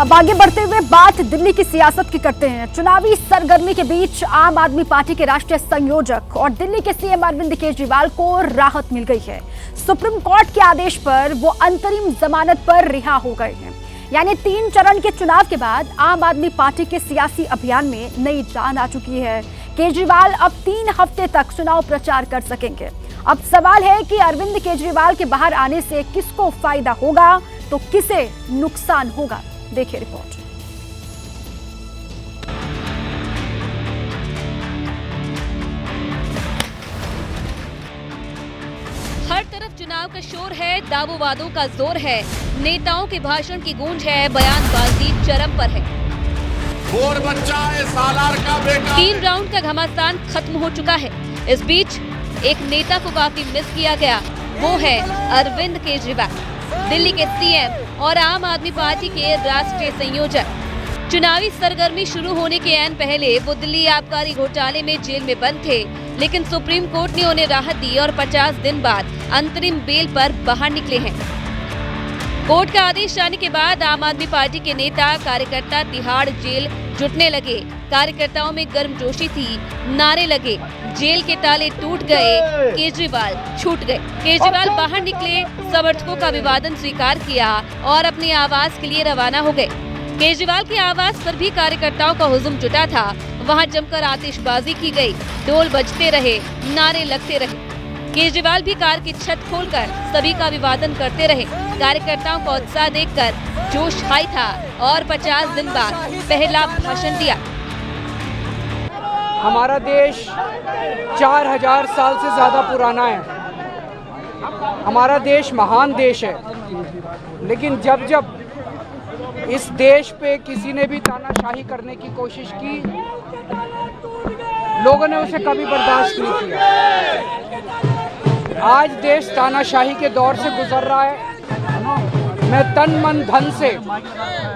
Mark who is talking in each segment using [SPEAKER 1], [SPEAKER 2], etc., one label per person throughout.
[SPEAKER 1] अब आगे बढ़ते हुए बात दिल्ली की सियासत की करते हैं। चुनावी सरगर्मी के बीच आम आदमी पार्टी के राष्ट्रीय संयोजक और दिल्ली के सीएम अरविंद केजरीवाल को राहत मिल गई है। सुप्रीम कोर्ट के आदेश पर वो अंतरिम जमानत पर रिहा हो गए हैं। यानी 3 चरण के चुनाव के बाद आम आदमी पार्टी के सियासी अभियान में नई जान आ चुकी है। केजरीवाल अब 3 हफ्ते तक चुनाव प्रचार कर सकेंगे। अब सवाल है कि अरविंद केजरीवाल के बाहर आने से किसको फायदा होगा तो किसे नुकसान होगा। देखिए रिपोर्ट।
[SPEAKER 2] हर तरफ चुनाव का शोर है, दावों वादों का जोर है, नेताओं के भाषण की गूंज है, बयानबाजी चरम पर है।
[SPEAKER 3] और बच्चा है, सालार का बेटा।
[SPEAKER 2] 3 राउंड का घमासान खत्म हो चुका है। इस बीच एक नेता को काफी मिस किया गया, वो है अरविंद केजरीवाल, दिल्ली के सीएम और आम आदमी पार्टी के राष्ट्रीय संयोजक। चुनावी सरगर्मी शुरू होने के ऐन पहले वो दिल्ली आबकारी घोटाले में जेल में बंद थे, लेकिन सुप्रीम कोर्ट ने उन्हें राहत दी और 50 दिन बाद अंतरिम बेल पर बाहर निकले हैं। कोर्ट का आदेश आने के बाद आम आदमी पार्टी के नेता कार्यकर्ता तिहाड़ जेल जुटने लगे। कार्यकर्ताओं में गर्मजोशी थी, नारे लगे, जेल के ताले टूट गए, केजरीवाल छूट गए। केजरीवाल बाहर निकले, समर्थकों का अभिवादन स्वीकार किया और अपने आवास के लिए रवाना हो गए। केजरीवाल के आवास पर भी कार्यकर्ताओं का हुजूम जुटा था। वहां जमकर आतिशबाजी की गई, ढोल बजते रहे, नारे लगते रहे। केजरीवाल भी कार की छत खोलकर सभी का अभिवादन करते रहे। कार्यकर्ताओं का उत्साह देखकर जोश हाई था और 50 दिन बाद पहला भाषण दिया।
[SPEAKER 4] हमारा देश 4000 साल से ज्यादा पुराना है। हमारा देश महान देश है, लेकिन जब जब इस देश पे किसी ने भी तानाशाही करने की कोशिश की, लोगों ने उसे कभी बर्दाश्त नहीं किया। आज देश तानाशाही के दौर से गुजर रहा है। मैं तन मन धन से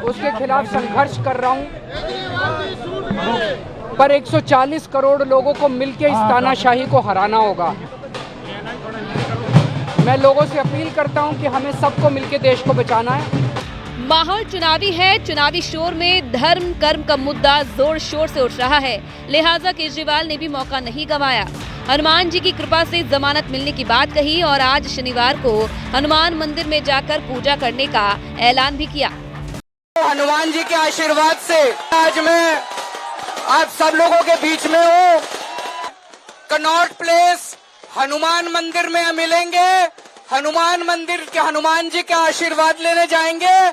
[SPEAKER 4] उसके खिलाफ संघर्ष कर रहा हूं, पर 140 करोड़ लोगों को मिलकर इस तानाशाही को हराना होगा। मैं लोगों से अपील करता हूं कि हमें सबको मिलकर देश को बचाना है।
[SPEAKER 2] माहौल चुनावी है। चुनावी शोर में धर्म कर्म का मुद्दा जोर शोर से उठ रहा है, लिहाजा केजरीवाल ने भी मौका नहीं गंवाया। हनुमान जी की कृपा से जमानत मिलने की बात कही और आज शनिवार को हनुमान मंदिर में जाकर पूजा करने का ऐलान भी किया।
[SPEAKER 4] हनुमान जी के आशीर्वाद से आज मैं आप सब लोगों के बीच में हूँ। कनॉट प्लेस हनुमान मंदिर में मिलेंगे। हनुमान मंदिर के हनुमान जी का आशीर्वाद लेने जाएंगे।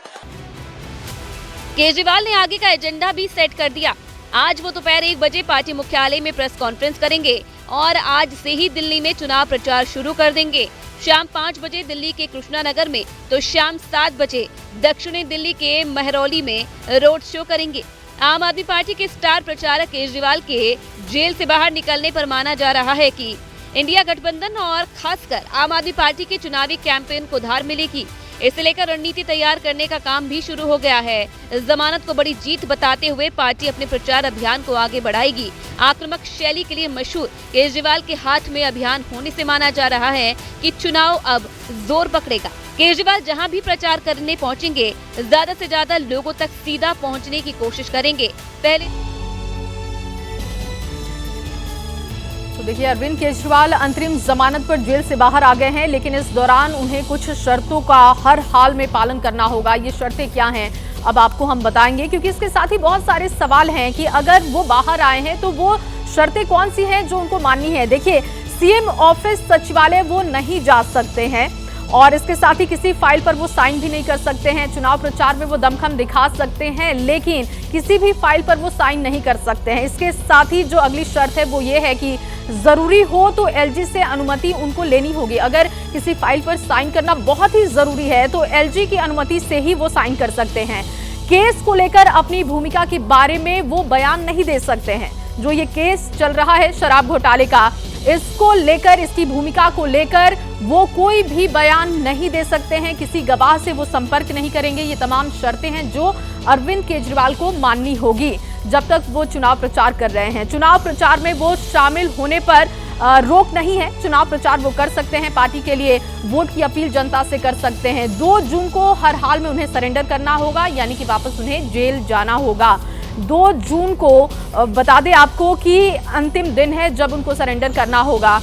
[SPEAKER 2] केजरीवाल ने आगे का एजेंडा भी सेट कर दिया। आज वो दोपहर 1 बजे पार्टी मुख्यालय में प्रेस कॉन्फ्रेंस करेंगे और आज से ही दिल्ली में चुनाव प्रचार शुरू कर देंगे। शाम 5 बजे दिल्ली के कृष्णा नगर में तो शाम 7 बजे दक्षिणी दिल्ली के महरौली में रोड शो करेंगे। आम आदमी पार्टी के स्टार प्रचारक केजरीवाल के जेल से बाहर निकलने पर माना जा रहा है कि इंडिया गठबंधन और खासकर आम आदमी पार्टी के चुनावी कैंपेन को धार मिलेगी। इसे लेकर रणनीति तैयार करने का काम भी शुरू हो गया है। जमानत को बड़ी जीत बताते हुए पार्टी अपने प्रचार अभियान को आगे बढ़ाएगी। आक्रामक शैली के लिए मशहूर केजरीवाल के हाथ में अभियान होने से माना जा रहा है कि चुनाव अब जोर पकड़ेगा। केजरीवाल जहां भी प्रचार करने पहुंचेंगे, ज्यादा से ज्यादा लोगों तक सीधा पहुंचने की कोशिश करेंगे।
[SPEAKER 1] तो देखिए, अरविंद केजरीवाल अंतरिम जमानत पर जेल से बाहर आ गए हैं, लेकिन इस दौरान उन्हें कुछ शर्तों का हर हाल में पालन करना होगा। ये शर्तें क्या हैं अब आपको हम बताएंगे, क्योंकि इसके साथ ही बहुत सारे सवाल हैं कि अगर वो बाहर आए हैं तो वो शर्तें कौन सी हैं जो उनको माननी है। देखिए, सीएम ऑफिस सचिवालय वो नहीं जा सकते हैं और इसके साथ ही किसी फाइल पर वो साइन भी नहीं कर सकते हैं। चुनाव प्रचार में वो दमखम दिखा सकते हैं, लेकिन किसी भी फाइल पर वो साइन नहीं कर सकते हैं। इसके साथ ही जो अगली शर्त है वो ये है कि जरूरी हो तो एलजी से अनुमति उनको लेनी होगी। अगर किसी फाइल पर साइन करना बहुत ही जरूरी है तो एलजी की अनुमति से ही वो साइन कर सकते हैं। केस को लेकर अपनी भूमिका के बारे में वो बयान नहीं दे सकते हैं। जो ये केस चल रहा है शराब घोटाले का, इसको लेकर, इसकी भूमिका को लेकर वो कोई भी बयान नहीं दे सकते हैं, किसी गवाह से वो संपर्क नहीं करेंगे। ये तमाम शर्तें हैं जो अरविंद केजरीवाल को माननी होगी जब तक वो चुनाव प्रचार कर रहे हैं। चुनाव प्रचार में वो शामिल होने पर रोक नहीं है, चुनाव प्रचार वो कर सकते हैं, पार्टी के लिए वोट की अपील जनता से कर सकते हैं। 2 जून को हर हाल में उन्हें सरेंडर करना होगा, यानी कि वापस उन्हें जेल जाना होगा। 2 जून को बता दें आपको कि अंतिम दिन है जब उनको सरेंडर करना होगा।